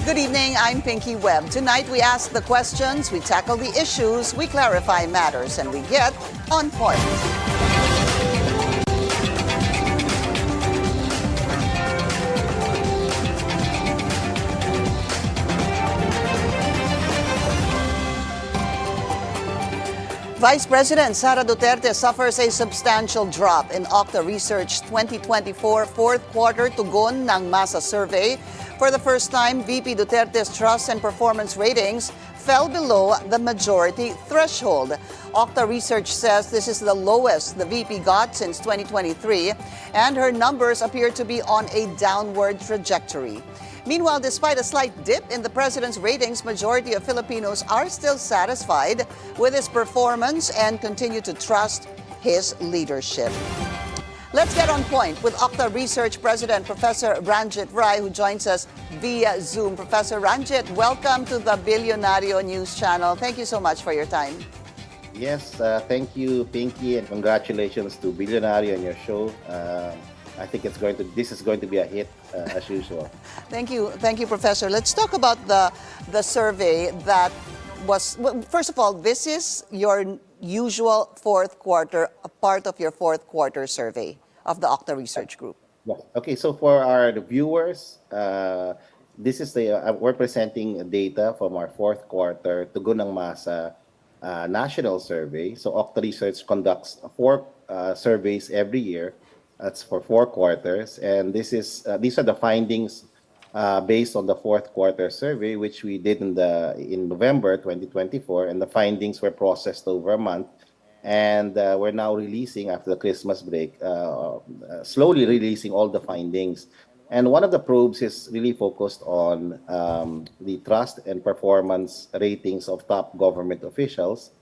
Good evening, I'm Pinky Webb. Tonight we ask the questions, we tackle the issues, we clarify matters, and we get on point. Vice President Sara Duterte suffers a substantial drop in OCTA Research 2024 fourth quarter tugon ng Masa Survey. For the first time, VP Duterte's trust and performance ratings fell below the majority threshold. OCTA Research says this is the lowest the VP got since 2023, and her numbers appear to be on a downward trajectory. Meanwhile, despite a slight dip in the president's ratings, majority of Filipinos are still satisfied with his performance and continue to trust his leadership. Let's get on point with OCTA Research President Professor Ranjit Rye, who joins us via Zoom. Professor Ranjit, welcome to the Billionario News Channel. Thank you so much for your time. Yes, thank you, Pinky, and congratulations to Billionario on your show. I think this is going to be a hit as usual. Thank you, Professor. Let's talk about the survey that was. Well, first of all, this is your usual fourth quarter, a part of your fourth quarter survey of the OCTA Research Group. Yeah. Okay, so for our viewers, this is we're presenting data from our fourth quarter Tugon ng Masa national survey. So OCTA Research conducts 4 surveys every year. That's for 4 quarters, and these are the findings based on the fourth quarter survey, which we did in November 2024, and the findings were processed over a month, and we're now releasing after the Christmas break, slowly releasing all the findings. And one of the probes is really focused on the trust and performance ratings of top government officials.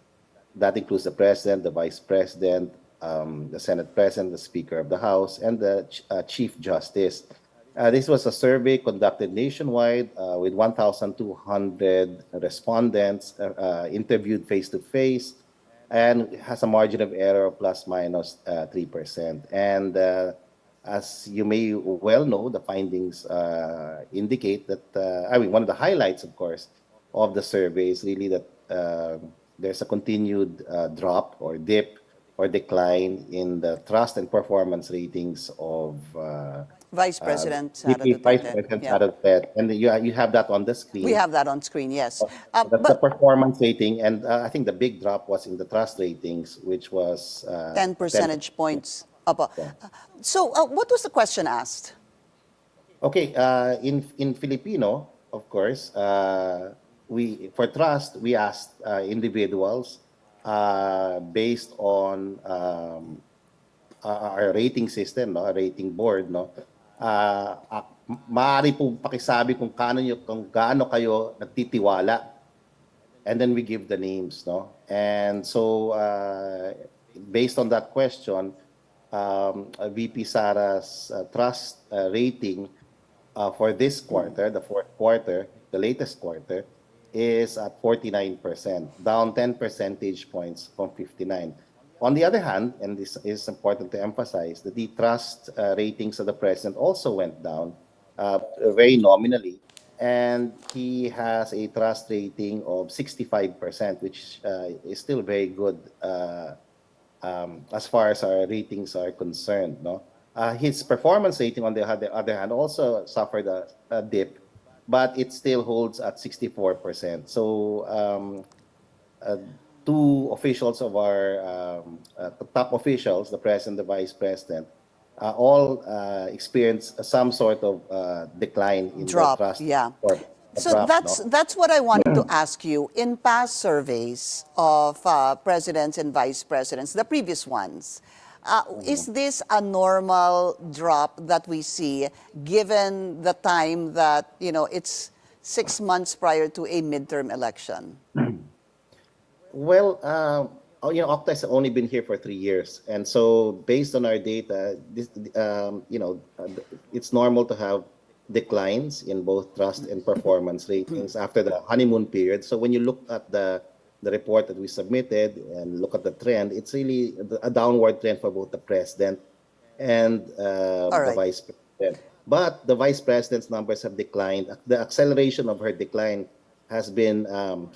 That includes the president, the vice president, the Senate President, the Speaker of the House, and the Chief Justice. This was a survey conducted nationwide with 1,200 respondents interviewed face-to-face, and has a margin of error of plus minus 3%. And as you may well know, the findings indicate that, one of the highlights, of course, of the survey is really that there's a continued drop or dip or decline in the trust and performance ratings of Vice President Sara Duterte. Vice President Sara Duterte. And you have that on the screen. We have that on screen, yes. That's the performance rating, and I think the big drop was in the trust ratings, which was 10 percentage points up. So what was the question asked? Okay, in Filipino, of course, for trust, we asked individuals based on our rating system, our rating board, maaari pong pakisabi kung gaano kayo nagtitiwala, and then we give the names, and so based on that question, VP Sara's trust rating for this quarter, the fourth quarter, the latest quarter, is at 49%, down 10 percentage points from 59. On the other hand, and this is important to emphasize, that the trust ratings of the president also went down very nominally, and he has a trust rating of 65%, which is still very good as far as our ratings are concerned. His performance rating, on the other hand, also suffered a dip, but it still holds at 64%. So 2 officials of our top officials, the president, the vice president, all experienced some sort of decline in drop, the trust. Yeah. So drop, that's what I wanted to ask you. In past surveys of presidents and vice presidents, the previous ones, is this a normal drop that we see, given the time that it's 6 months prior to a midterm election? Well, OCTA has only been here for 3 years, and so based on our data, it's normal to have declines in both trust and performance ratings after the honeymoon period. So when you look at the report that we submitted and look at the trend, it's really a downward trend for both the president and the vice president. But the vice president's numbers have declined. The acceleration of her decline has been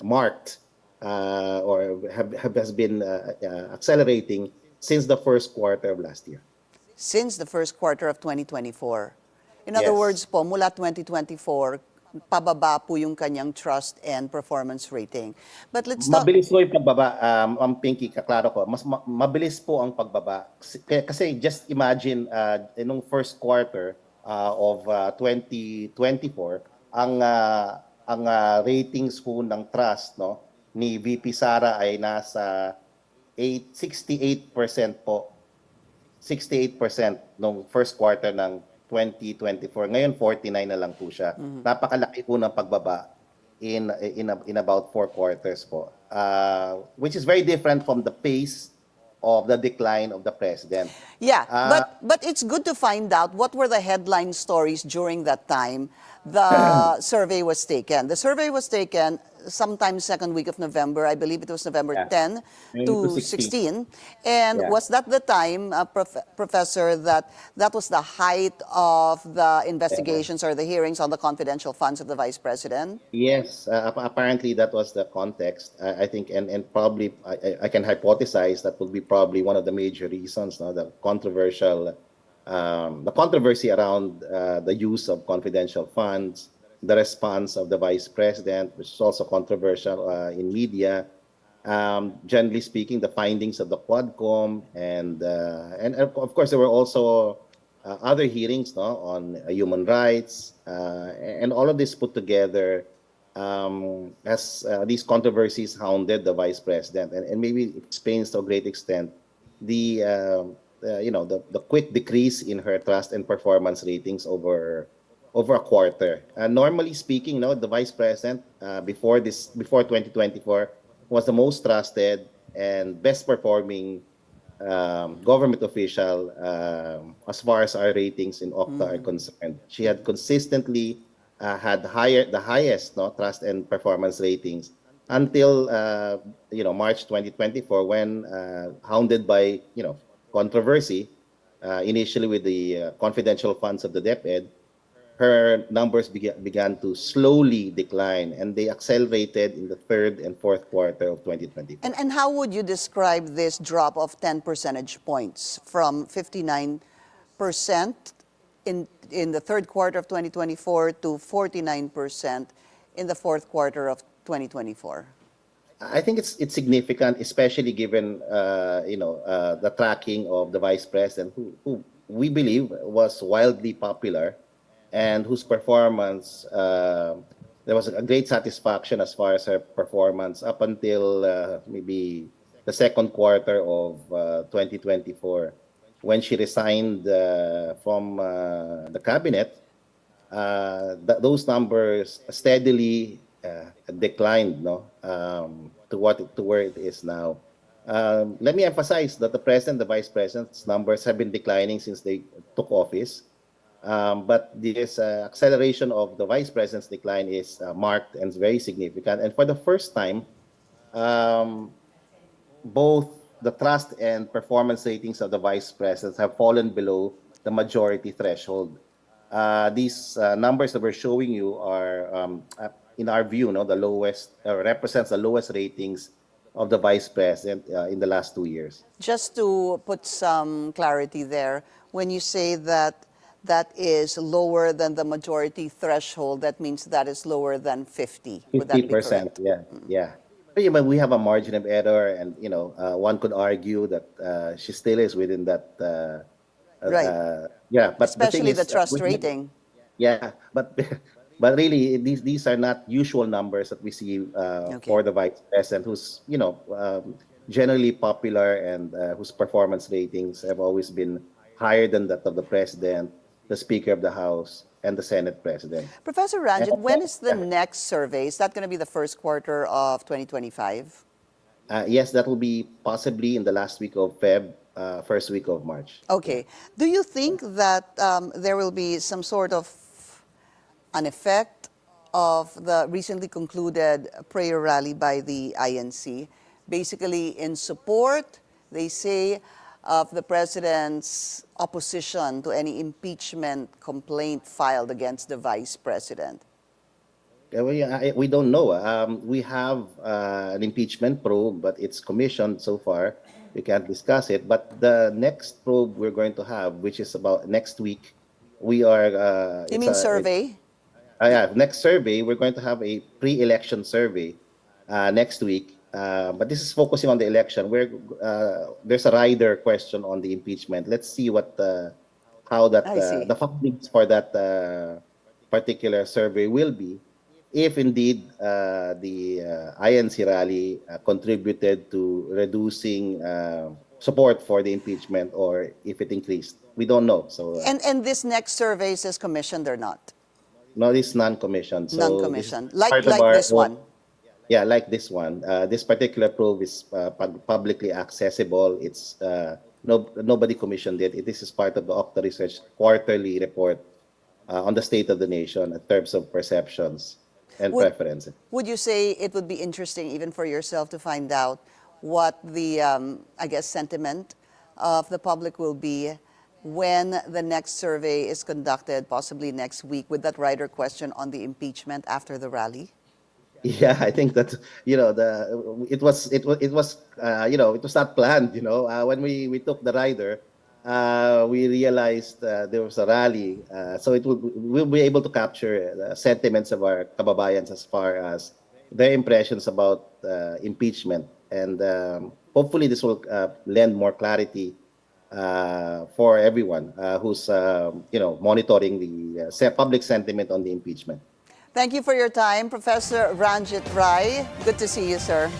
marked has been accelerating since the first quarter of last year. Since the first quarter of 2024. In other Yes. words po, mula 2024, pababa po yung kanyang trust and performance rating. But let's talk... Mabilis po yung pagbaba, Pinky, kaklaro ko, mabilis po ang pagbaba. Kasi just imagine, nung first quarter of 2024, ang ratings po ng trust, no, ni VP Sara ay nasa 68% po. 68% nung first quarter ng 2024. Ngayon 49 na lang po siya. Napakalaki po ng pagbaba in about 4 quarters po. Which is very different from the pace of the decline of the president. Yeah, but it's good to find out what were the headline stories during that time the survey was taken. The survey was taken sometime second week of November. I believe it was November 10 to 16. And was that the time, Professor, that was the height of the investigations or the hearings on the confidential funds of the Vice President? Yes, apparently that was the context. I think, and probably I can hypothesize that would be probably one of the major reasons, no, the controversy around the use of confidential funds, the response of the vice president, which is also controversial in media. Generally speaking, the findings of the Quadcom, and of course there were also other hearings, no, on human rights, and all of this put together as these controversies hounded the vice president, and maybe explains to a great extent the the quick decrease in her trust and performance ratings over a quarter. Normally speaking, no, the vice president before 2024 was the most trusted and best performing government official as far as our ratings in OCTA are concerned. She had consistently had the highest, no, trust and performance ratings until March 2024, when hounded by controversy, initially with the confidential funds of the DepEd, her numbers began to slowly decline, and they accelerated in the third and fourth quarter of 2024. And how would you describe this drop of 10 percentage points from 59% in the third quarter of 2024 to 49% in the fourth quarter of 2024? I think it's significant, especially given the tracking of the vice president, who we believe was wildly popular, and whose performance, there was a great satisfaction as far as her performance up until maybe the second quarter of 2024, when she resigned from the cabinet. Those numbers steadily declined, no, to where it is now. Let me emphasize that the president, the vice president's numbers have been declining since they took office. But this acceleration of the vice president's decline is marked and very significant. And for the first time, both the trust and performance ratings of the vice presidents have fallen below the majority threshold. These numbers that we're showing you are, in our view, the lowest, represents the lowest ratings of the vice president in the last 2 years. Just to put some clarity there, when you say that is lower than the majority threshold, that means that is lower than 50. Would that be correct? 50%, yeah. But we have a margin of error, and one could argue that she still is within that. Right. Yeah, but especially the trust rating. Yeah, but really, these are not usual numbers that we see for the vice president, who's generally popular, and whose performance ratings have always been higher than that of the president, the Speaker of the House, and the Senate President. Professor Ranjit, when is the next survey? Is that going to be the first quarter of 2025? Yes, that will be possibly in the last week of Feb, first week of March. Okay. Do you think that there will be some sort of an effect of the recently concluded prayer rally by the INC? Basically, in support, they say, of the president's opposition to any impeachment complaint filed against the vice president? We don't know. We have an impeachment probe, but it's commissioned so far. We can't discuss it. But the next probe we're going to have, which is about next week, we are. You mean survey? Yeah, next survey, we're going to have a pre-election survey next week. But this is focusing on the election. Where there's a rider question on the impeachment. Let's see how that the findings for that particular survey will be. If indeed the INC rally contributed to reducing support for the impeachment, or if it increased, we don't know. So and this next survey is commissioned or not? No, it's non-commissioned. So non-commissioned, like this one. Yeah, like this one. This particular probe is publicly accessible. It's nobody commissioned it. This is part of the OCTA Research quarterly report on the state of the nation in terms of perceptions and preferences. Would you say it would be interesting even for yourself to find out what the, I guess, sentiment of the public will be when the next survey is conducted, possibly next week, with that rider question on the impeachment after the rally? Yeah, I think that it was not planned. When we took the rider, we realized there was a rally, so we'll be able to capture the sentiments of our kababayans as far as their impressions about impeachment, and hopefully this will lend more clarity for everyone who's monitoring the public sentiment on the impeachment. Thank you for your time, Professor Ranjit Rye. Good to see you, sir.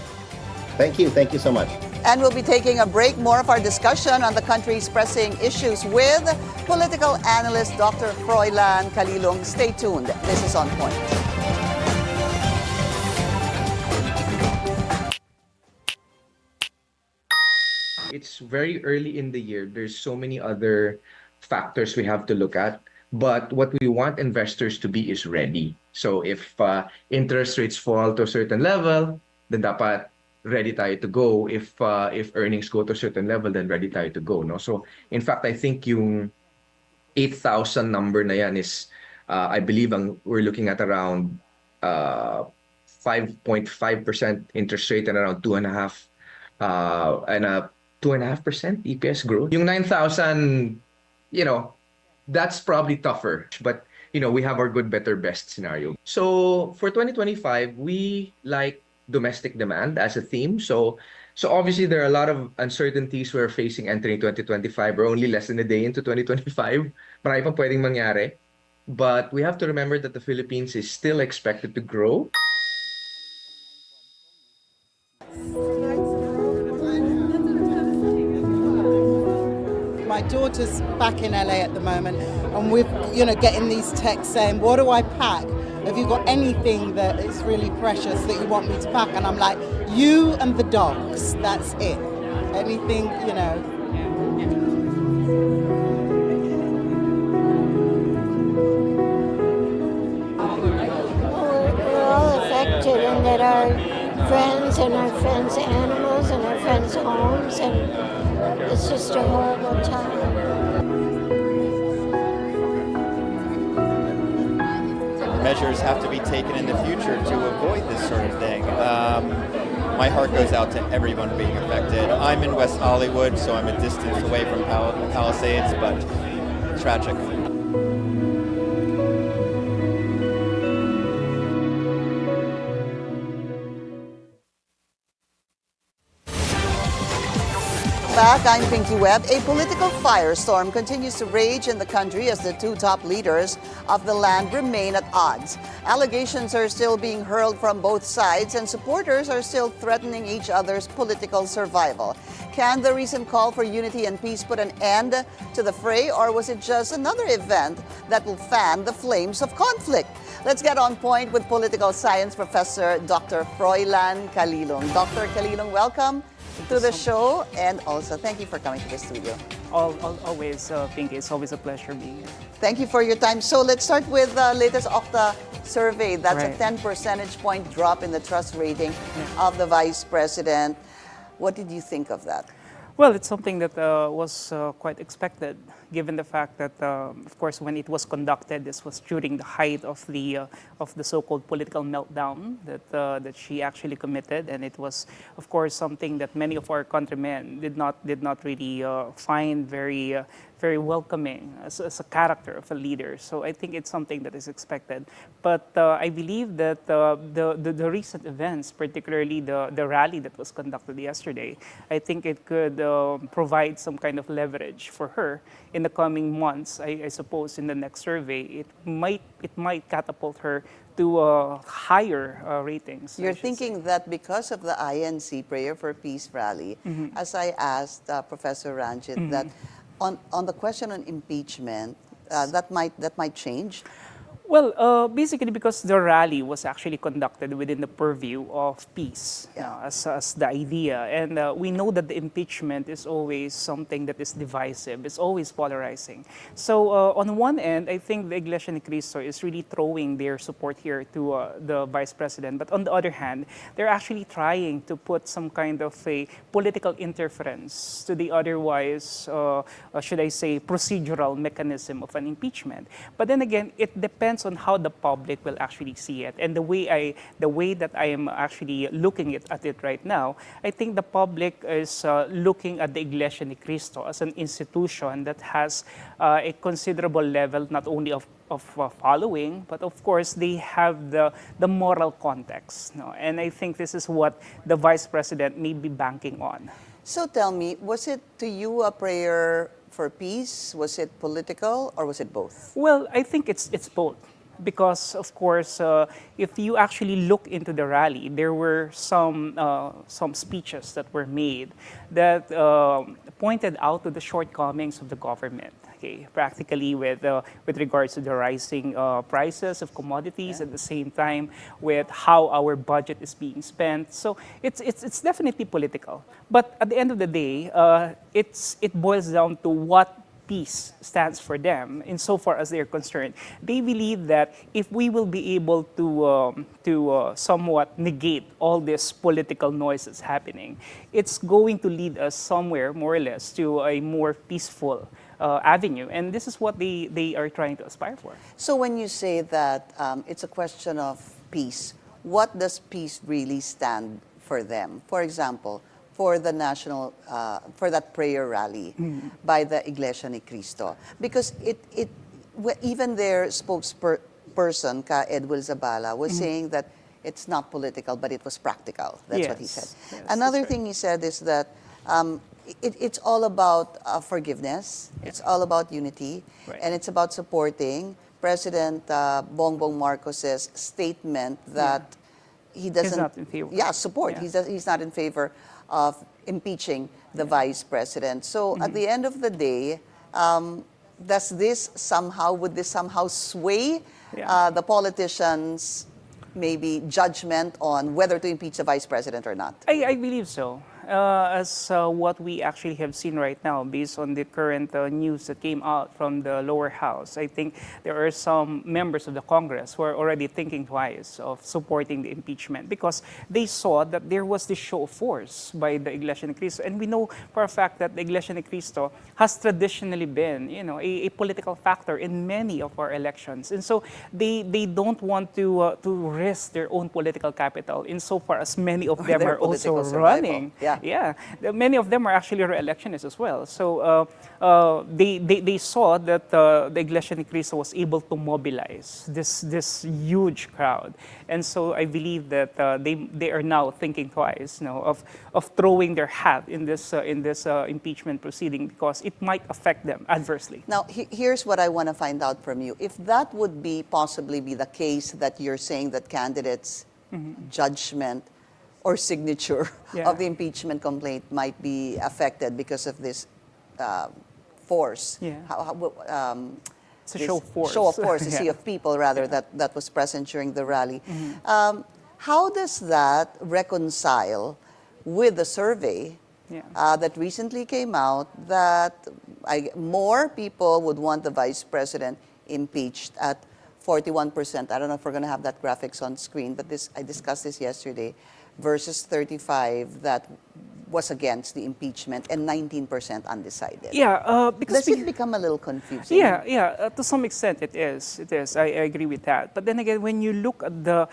Thank you so much. And we'll be taking a break. More of our discussion on the country's pressing issues with political analyst Dr. Froilan Calilong. Stay tuned. This is On Point. It's very early in the year. There's so many other factors we have to look at. But what we want investors to be is ready. So if interest rates fall to a certain level, then dapat ready tayo to go. If earnings go to a certain level, then ready tayo to go. No? So in fact, I think yung 8,000 number na yan is, I believe we're looking at around 5.5% interest rate and around 2.5% and a 2.5% EPS growth. Yung 9,000, that's probably tougher, but we have our good, better, best scenario. So for 2025, we like domestic demand as a theme. So obviously there are a lot of uncertainties we're facing entering 2025. We're only less than a day into 2025. Marami pang pwedeng mangyari. But we have to remember that the Philippines is still expected to grow. My daughter's back in LA at the moment, and we're getting these texts saying, what do I pack? Have you got anything that is really precious that you want me to pack? And I'm like, you and the dogs, that's it. Anything, We're all affected, and that our friends and our friends' animals and our friends' homes, and it's just a horrible time. Measures have to be taken in the future to avoid this sort of thing. My heart goes out to everyone being affected. I'm in West Hollywood, so I'm a distance away from Palisades, but tragic. Back, I'm Pinky Webb. A political firestorm continues to rage in the country as the two top leaders of the land remain at odds. Allegations are still being hurled from both sides, and supporters are still threatening each other's political survival. Can the recent call for unity and peace put an end to the fray, or was it just another event that will fan the flames of conflict? Let's get on point with political science professor Dr. Froilan Calilong. Dr. Calilong, welcome to the show, and also thank you for coming to the studio. Always, Pinky, it's always a pleasure being here. Thank you for your time. So let's start with the latest OCTA survey. That's Right. a 10 percentage point drop in the trust rating of the vice president. What did you think of that? Well, it's something that was quite expected, given the fact that, of course, when it was conducted, this was during the height of the so-called political meltdown that she actually committed, and it was, of course, something that many of our countrymen did not really find very welcoming as a character of a leader. So I think it's something that is expected. But I believe that the recent events, particularly the rally that was conducted yesterday, I think it could provide some kind of leverage for her in the coming months. I suppose in the next survey, it might catapult her to higher ratings. You're thinking that because of the INC Prayer for Peace rally, as I asked Professor Ranjit, that on the question on impeachment, that might change. Well, basically because the rally was actually conducted within the purview of peace as the idea. And we know that the impeachment is always something that is divisive, it's always polarizing. So on one end, I think the Iglesia Ni Cristo is really throwing their support here to the Vice President. But on the other hand, they're actually trying to put some kind of a political interference to the otherwise, should I say, procedural mechanism of an impeachment. But then again, it depends on how the public will actually see it. And the way that I am actually looking at it right now, I think the public is looking at the Iglesia Ni Cristo as an institution that has a considerable level not only of following, but of course they have the moral context. No? And I think this is what the Vice President may be banking on. So tell me, was it to you a prayer for peace? Was it political, or was it both? Well, I think it's both. Because, of course, if you actually look into the rally, there were some speeches that were made that pointed out to the shortcomings of the government. Okay, practically with regards to the rising prices of commodities, at the same time with how our budget is being spent. So it's definitely political. But at the end of the day, it boils down to what peace stands for them insofar as they're concerned. They believe that if we will be able to somewhat negate all this political noise that's happening, it's going to lead us somewhere, more or less, to a more peaceful avenue. And this is what they are trying to aspire for. So when you say that it's a question of peace, what does peace really stand for them? For example, for the national, for that prayer rally by the Iglesia Ni Cristo. Because even their spokesperson, Ka Edwil Zabala, was saying that it's not political, but it was practical. That's what he said. Yes, Another that's right. thing he said is that it's all about forgiveness, it's all about unity, Right. and it's about supporting President Bongbong Marcos's statement that he doesn't... not in favor. Yeah, support. Yeah. He's not in favor of impeaching the Vice President. So at the end of the day, would this somehow sway the politicians' maybe judgment on whether to impeach the Vice President or not? I believe so. As what we actually have seen right now, based on the current news that came out from the lower house, I think there are some members of the Congress who are already thinking twice of supporting the impeachment because they saw that there was this show of force by the Iglesia Ni Cristo. And we know for a fact that the Iglesia Ni Cristo has traditionally been, a political factor in many of our elections. And so they don't want to risk their own political capital insofar as many of them their are also political survival. running. Yeah. Many of them are actually re-electionists as well. So they saw that the Iglesia Ni Cristo was able to mobilize this huge crowd, and so I believe that they are now thinking twice, of throwing their hat in this impeachment proceeding because it might affect them adversely. Now, here's what I want to find out from you. If that would possibly be the case that you're saying that candidates' judgment or signature of the impeachment complaint might be affected because of this force. Yeah. It's a This show of force. Show of force, a sea Yeah. of people, rather, that was present during the rally. How does that reconcile with the survey that recently came out that more people would want the Vice President impeached at 41%. I don't know if we're going to have that graphics on screen, but I discussed this yesterday, versus 35 that was against the impeachment and 19% undecided. Yeah, because Does it become a little confusing? Yeah. To some extent, it is. It is. I agree with that. But then again, when you look at the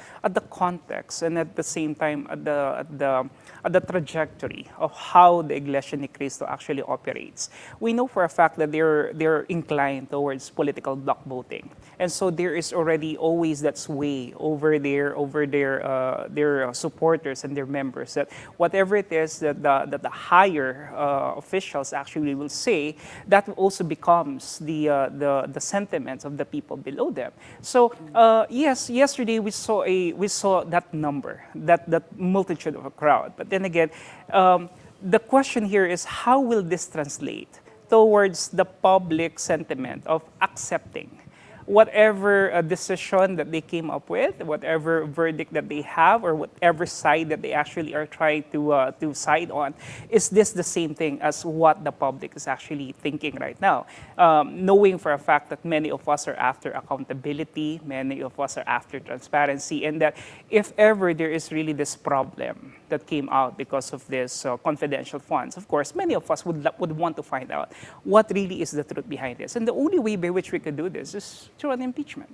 context and at the same time at the trajectory of how the Iglesia ni Cristo actually operates, we know for a fact that they're inclined towards political block voting, and so there is already always that sway over their supporters and their members, that whatever it is that the higher officials actually will say, that also becomes the sentiments of the people below them. So yes, yesterday we saw that number, that multitude of a crowd. But then again, the question here is, how will this translate towards the public sentiment of accepting whatever decision that they came up with, whatever verdict that they have, or whatever side that they actually are trying to side on? Is this the same thing as what the public is actually thinking right now? Knowing for a fact that many of us are after accountability, many of us are after transparency, and that if ever there is really this problem that came out because of this confidential funds, of course, many of us would want to find out what really is the truth behind this. And the only way by which we could do this is through an impeachment.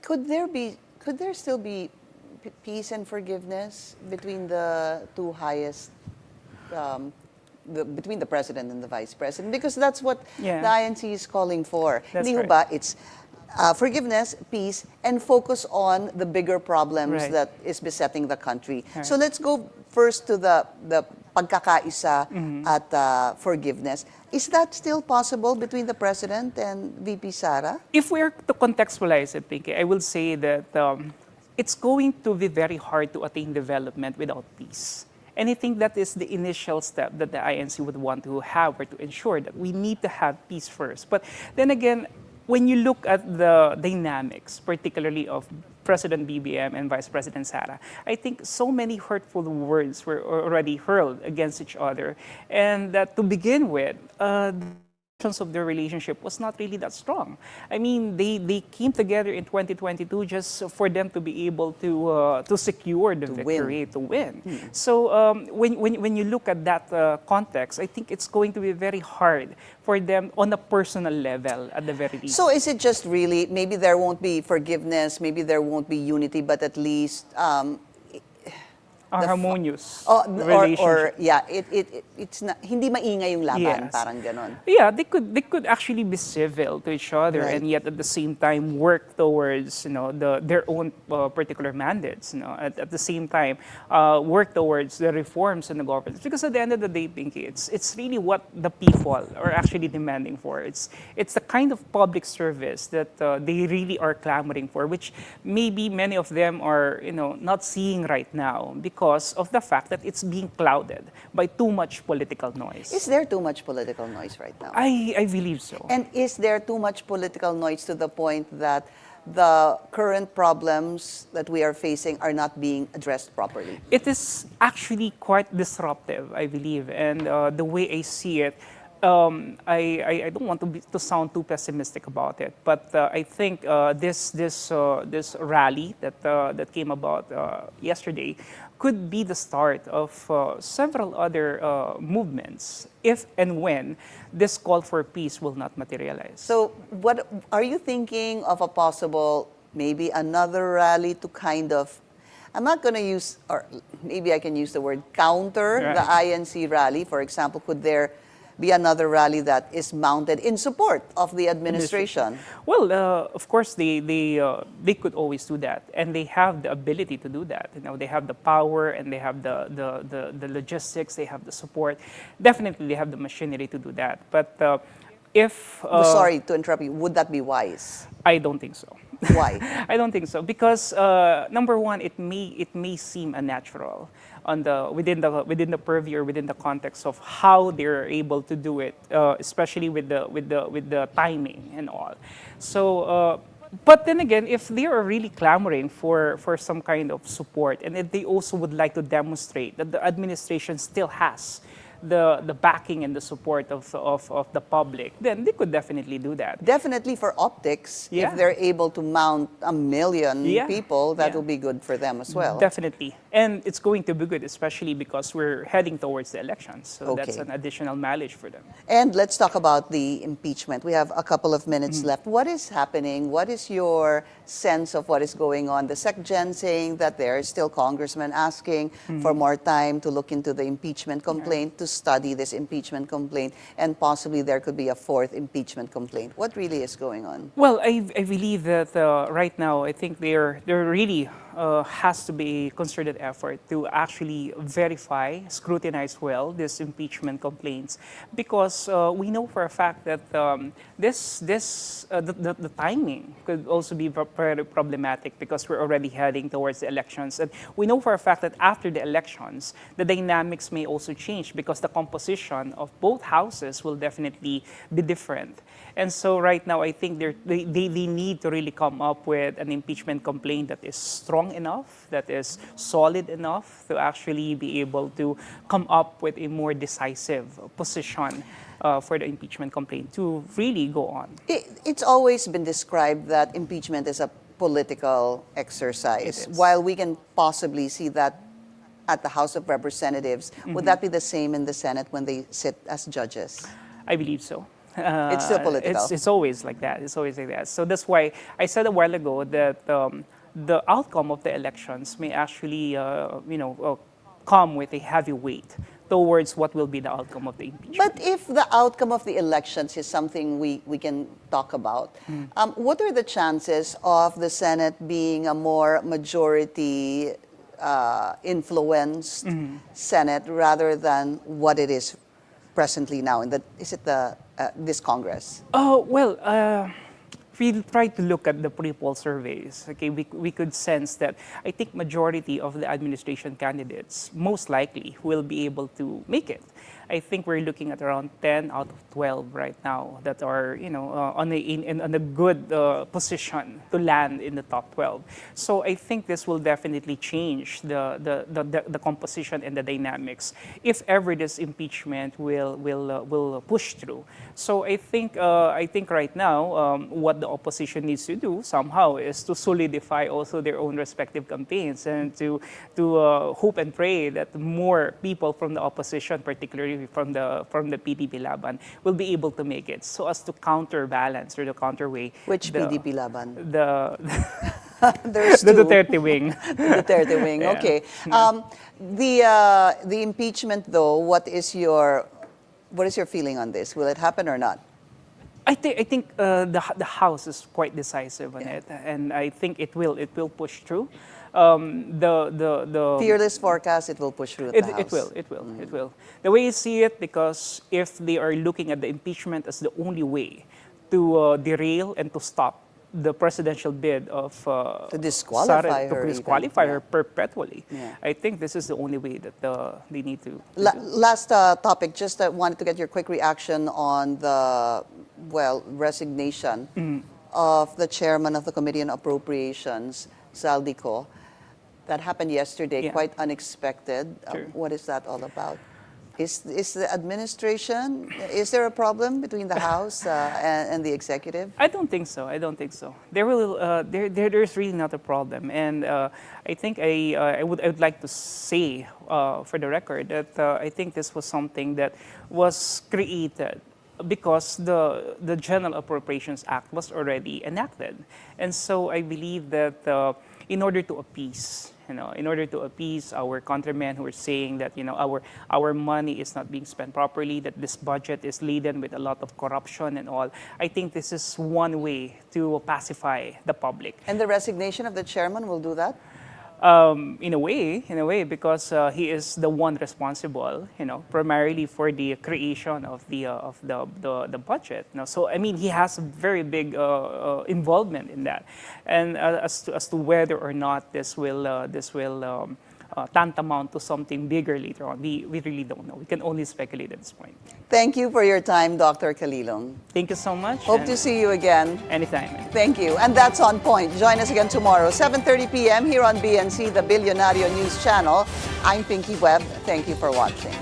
Could there still be peace and forgiveness between the two highest, between the president and the vice president? Because that's what the INC is calling for. That's Hindi ho right. ba? It's forgiveness, peace, and focus on the bigger problems Right. that is besetting the country. Right. So let's go first to the pagkakaisa at forgiveness. Is that still possible between the president and VP Sara? If we are to contextualize it, Pinky, I will say that it's going to be very hard to attain development without peace. And I think that is the initial step that the INC would want to have, or to ensure that we need to have peace first. But then again, when you look at the dynamics, particularly of President BBM and Vice President Sara, I think so many hurtful words were already hurled against each other. And that to begin with, of their relationship was not really that strong. I mean, they came together in 2022 just for them to be able to secure the victory, to win. So when you look at that context, I think it's going to be very hard for them on a personal level at the very least. So is it just really, maybe there won't be forgiveness, maybe there won't be unity, but at least a harmonious Oh, relationship. or yeah, it's not, hindi maingay yung laban, Yes. parang ganon. Yeah, they could actually be civil to each other, Right. and yet at the same time work towards their own particular mandates. At the same time work towards the reforms in the government. Because at the end of the day, Pinky, it's really what the people are actually demanding for. It's the kind of public service that they really are clamoring for, which maybe many of them are not seeing right now, because of the fact that it's being clouded by too much political noise. Is there too much political noise right now? I believe so. And is there too much political noise to the point that the current problems that we are facing are not being addressed properly? It is actually quite disruptive, I believe, and the way I see it, I don't want to sound too pessimistic about it, but I think this rally that came about yesterday could be the start of several other movements if and when this call for peace will not materialize. So what are you thinking of, a possible, maybe another rally to kind of, I'm not going to use, or maybe I can use the word counter Right. the INC rally? For example, could there be another rally that is mounted in support of the administration? Well, of course, they could always do that, and they have the ability to do that. They have the power, and they have the logistics, they have the support. Definitely, they have the machinery to do that. But if Sorry to interrupt you, would that be wise? I don't think so. Why? I don't think so, because number one, it may seem unnatural within the purview or within the context of how they're able to do it, especially with the timing and all. So, but then again, if they are really clamoring for some kind of support, and if they also would like to demonstrate that the administration still has the backing and the support of the public, then they could definitely do that. Definitely for optics, Yeah. if they're able to mount 1 million Yeah. people, that Yeah. will be good for them as well. Definitely. And it's going to be good, especially because we're heading towards the elections. So that's Okay. an additional mileage for them. And let's talk about the impeachment. We have a couple of minutes left. What is happening? What is your sense of what is going on? The SecGen saying that there are still congressmen asking for more time to look into the impeachment complaint, to study this impeachment complaint, and possibly there could be a fourth impeachment complaint. What really is going on? Well, I believe that right now, I think there really has to be a concerted effort to actually verify, scrutinize well this impeachment complaints, because we know for a fact that the timing could also be very problematic because we're already heading towards the elections, and we know for a fact that after the elections, the dynamics may also change because the composition of both houses will definitely be different. And so right now, I think they need to really come up with an impeachment complaint that is strong enough, that is solid enough to actually be able to come up with a more decisive position for the impeachment complaint to really go on. It's always been described that impeachment is a political exercise. It is. While we can possibly see that at the House of Representatives, would that be the same in the Senate when they sit as judges? I believe so. It's still political. It's always like that. It's always like that. So that's why I said a while ago that the outcome of the elections may actually, come with a heavy weight towards what will be the outcome of the impeachment. But if the outcome of the elections is something we can talk about, what are the chances of the Senate being a more majority influenced Senate rather than what it is presently now? This Congress? Oh, well, if we try to look at the pre-poll surveys, okay, we could sense that I think majority of the administration candidates most likely will be able to make it. I think we're looking at around 10 out of 12 right now that are, on a good position to land in the top 12. So I think this will definitely change the composition and the dynamics if ever this impeachment will push through. So I think right now what the opposition needs to do somehow is to solidify also their own respective campaigns and to hope and pray that more people from the opposition, particularly from the PDP Laban, will be able to make it so as to counterbalance or to counterweigh Which PDP Laban? There's the Duterte wing. The Duterte wing. Yeah. Okay. The impeachment, though, what is your feeling on this? Will it happen or not? I think the House is quite decisive on it, and I think it will push through. The Fearless forecast, it will push through the House. It will. The way you see it, because if they are looking at the impeachment as the only way to derail and to stop the presidential bid of To disqualify her to disqualify even. her perpetually, Yeah. I think this is the only way that they need to. Last topic, just wanted to get your quick reaction on the, resignation of the chairman of the Committee on Appropriations, Zaldico. That happened yesterday, Yeah. quite unexpected. Sure. What is that all about? Is the administration, is there a problem between the House and the executive? I don't think so. There's really not a problem, and I think I would like to say for the record that I think this was something that was created because the General Appropriations Act was already enacted, and so I believe that in order to appease our countrymen who are saying that our money is not being spent properly, that this budget is laden with a lot of corruption and all, I think this is one way to pacify the public. And the resignation of the chairman will do that? In a way, because he is the one responsible, primarily for the creation of the budget. So I mean, he has a very big involvement in that, and as to whether or not this will tantamount to something bigger later on, we really don't know. We can only speculate at this point. Thank you for your time, Dr. Kalilong. Thank you so much. Hope and to see you again. anytime. Thank you. And that's On Point. Join us again tomorrow, 7:30 p.m. here on BNC, the Billionario News Channel. I'm Pinky Webb. Thank you for watching.